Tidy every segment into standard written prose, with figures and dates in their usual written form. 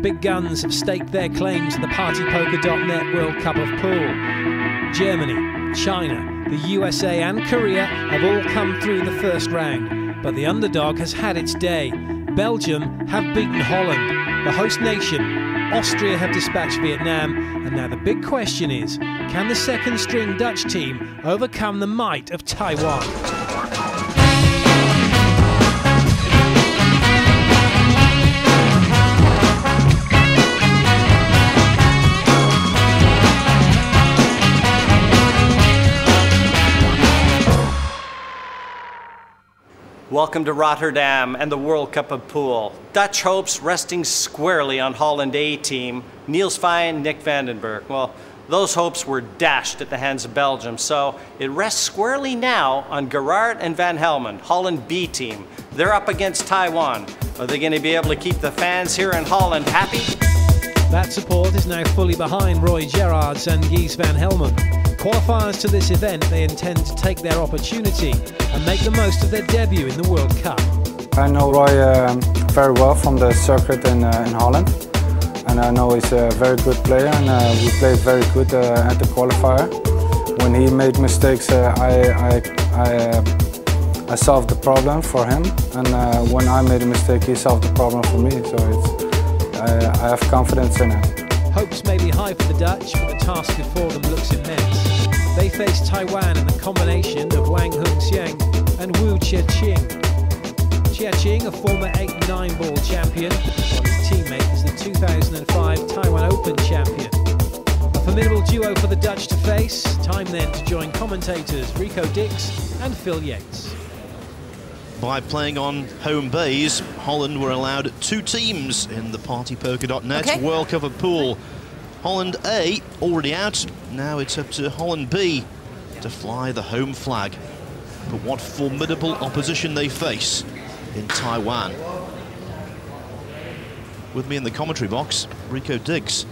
big guns have staked their claim to the partypoker.net World Cup of Pool. Germany, China, the USA and Korea have all come through the first round, but the underdog has had its day. Belgium have beaten Holland, the host nation. Austria have dispatched Vietnam, and now the big question is, can the second-string Dutch team overcome the might of Taiwan? Welcome to Rotterdam and the World Cup of Pool. Dutch hopes resting squarely on Holland-A team, Niels Fijn, Nick Vandenberg. Well, those hopes were dashed at the hands of Belgium, so it rests squarely now on Gerards and Van Helmond, Holland-B team. They're up against Taiwan. Are they going to be able to keep the fans here in Holland happy? That support is now fully behind Roy Gerards and Gijs Van Helmond. Qualifiers to this event, they intend to take their opportunity and make the most of their debut in the World Cup. I know Roy very well from the circuit in Holland, and I know he's a very good player, and we played very good at the qualifier. When he made mistakes, I solved the problem for him, and when I made a mistake, he solved the problem for me, so I have confidence in him. Hopes may be high for the Dutch, but the task before them looks immense. They face Taiwan in the combination of Wang Hung-Hsiang and Chia-Ching. Chia-Ching, a former 8-9 ball champion, while his teammate is the 2005 Taiwan Open champion. A formidable duo for the Dutch to face. Time then to join commentators Rico Dix and Phil Yates. By playing on home base, Holland were allowed 2 teams in the partypoker.net World Cup of Pool. Holland A already out, now it's up to Holland B to fly the home flag. But what formidable opposition they face in Taiwan. With me in the commentary box, Rico Dix.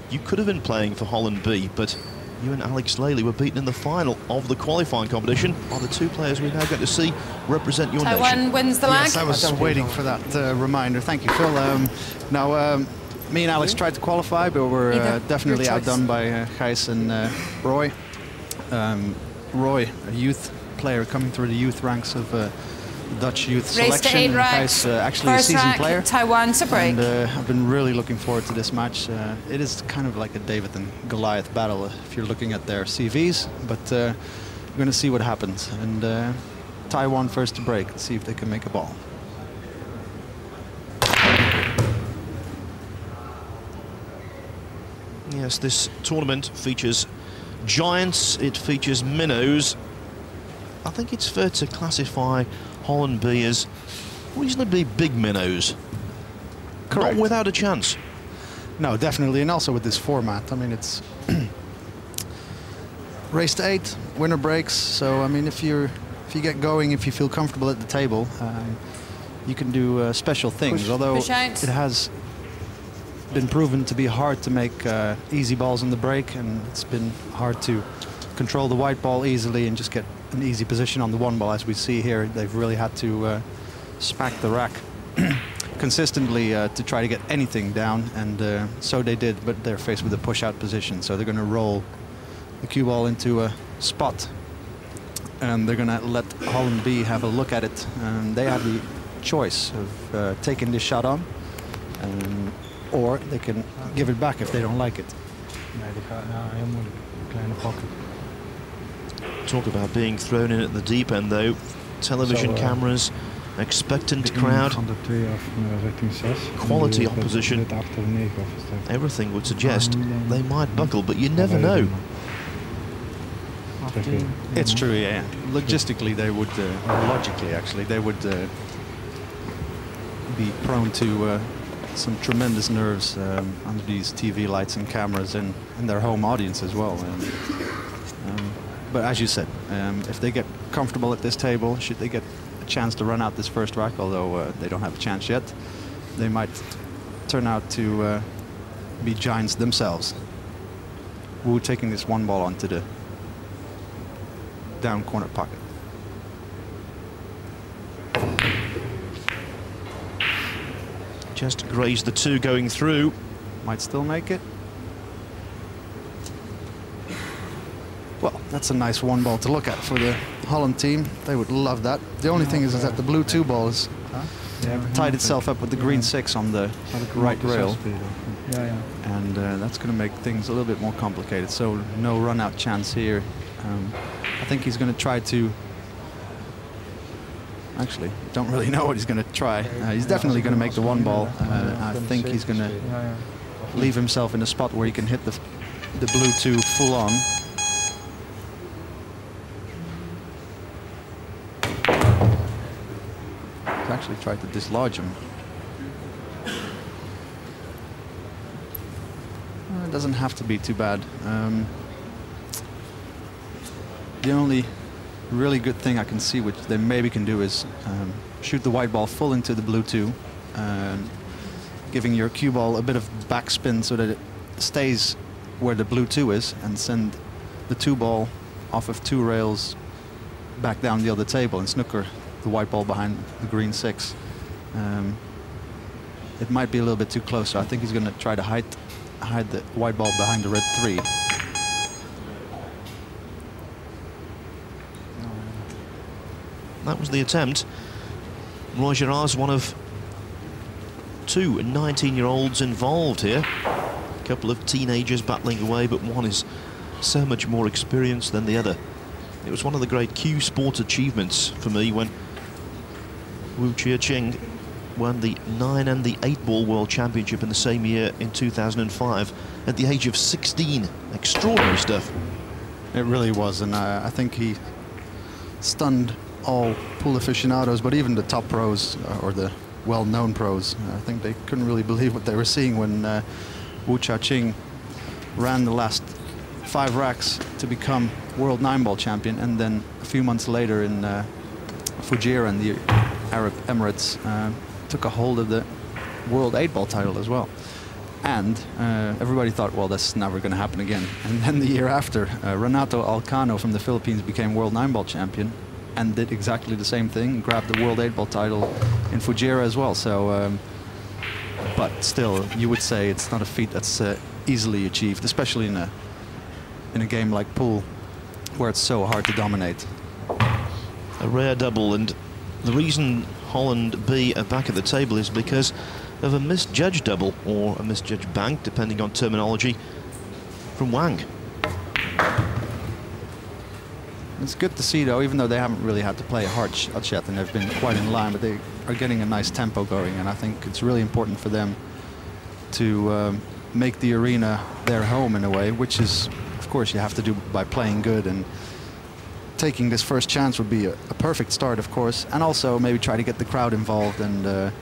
You could have been playing for Holland B, but you and Alex Lely were beaten in the final of the qualifying competition. Are the 2 players we now get to see represent your nation? Taiwan wins the lag. Yes, I was waiting for that reminder. Thank you, Phil. Me and Alex tried to qualify, but were definitely outdone by Gijs and Roy. Roy, a youth player coming through the youth ranks of Dutch youth selection. Gijs, actually a seasoned player. Taiwan to break. And I've been really looking forward to this match. It is kind of like a David and Goliath battle if you're looking at their CVs, but we're going to see what happens. And Taiwan first to break, let's see if they can make a ball. Yes, this tournament features giants, it features minnows. I think it's fair to classify Holland B as reasonably big minnows. Correct. Not without a chance. No, definitely, and also with this format. I mean, it's race to 8, winner breaks. So I mean, if you get going, if you feel comfortable at the table, you can do special things. Although it has been proven to be hard to make easy balls on the break, and it's been hard to control the white ball easily and just get an easy position on the 1 ball. As we see here, they've really had to smack the rack consistently to try to get anything down, and so they did, but they're faced with a push-out position, so they're going to roll the cue ball into a spot, and they're going to let Holland B have a look at it, and they have the choice of taking this shot on, or they can give it back if they don't like it. Talk about being thrown in at the deep end, though. Television cameras, expectant crowd, quality opposition. Everything would suggest they might buckle, but you never know. It's true, yeah. Logistically, they would, logically actually, they would be prone to some tremendous nerves under these TV lights and cameras and their home audience as well. But as you said, if they get comfortable at this table, should they get a chance to run out this first rack, although they don't have a chance yet, they might turn out to be giants themselves. Wu taking this 1 ball onto the down corner pocket. Just grazed the 2 going through. Might still make it. Well, that's a nice 1 ball to look at for the Holland team. They would love that. The only thing is that the blue 2 ball is tied itself up with the green 6 on the right rail. And that's going to make things a little bit more complicated. So no run-out chance here. I think he's going to try to... Actually, don't really know what he's going to try. He's definitely going to make the 1 ball. I think he's going to leave himself in a spot where he can hit the blue 2 full on. He's actually tried to dislodge him. It doesn't have to be too bad. The only really good thing I can see which they maybe can do is shoot the white ball full into the blue 2, giving your cue ball a bit of backspin so that it stays where the blue 2 is, and send the 2 ball off of 2 rails back down the other table and snooker the white ball behind the green 6. It might be a little bit too close, so I think he's going to try to hide the white ball behind the red 3. That was the attempt. Roy Gerards, one of 2 19-year-olds involved here. A couple of teenagers battling away, but one is so much more experienced than the other. It was one of the great Q Sports achievements for me when Chia-Ching won the 9 and the 8 ball world championship in the same year in 2005 at the age of 16. Extraordinary stuff. It really was, and I think he stunned all pool aficionados, but even the top pros or the well-known pros. I think they couldn't really believe what they were seeing when Chia-Ching ran the last 5 racks to become world 9-ball champion, and then a few months later in Fujairah in the Arab Emirates took a hold of the world 8-ball title as well. And everybody thought, well, that's never going to happen again. And then the year after, Renato Alcano from the Philippines became world 9-ball champion and did exactly the same thing, grabbed the world 8-ball title in Fujairah as well. So, but still, you would say it's not a feat that's easily achieved, especially in a game like pool, where it's so hard to dominate. A rare double, and the reason Holland-B are back at the table is because of a misjudged double, or a misjudged bank, depending on terminology, from Wang. It's good to see, though, even though they haven't really had to play a hard shot and they've been quite in line, but they are getting a nice tempo going, and I think it's really important for them to make the arena their home in a way, which is, of course, you have to do by playing good, and taking this first chance would be a perfect start, of course, and also maybe try to get the crowd involved and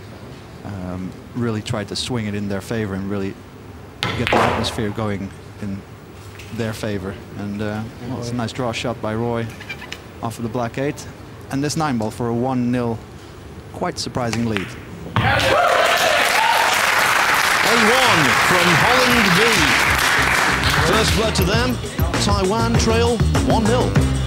really try to swing it in their favor and really get the atmosphere going in their favor. And well, it's a nice draw shot by Roy off of the black 8, and this 9-ball for a 1-0 quite surprising lead. A1 from Holland-B. First blood to them. Taiwan trail 1-0.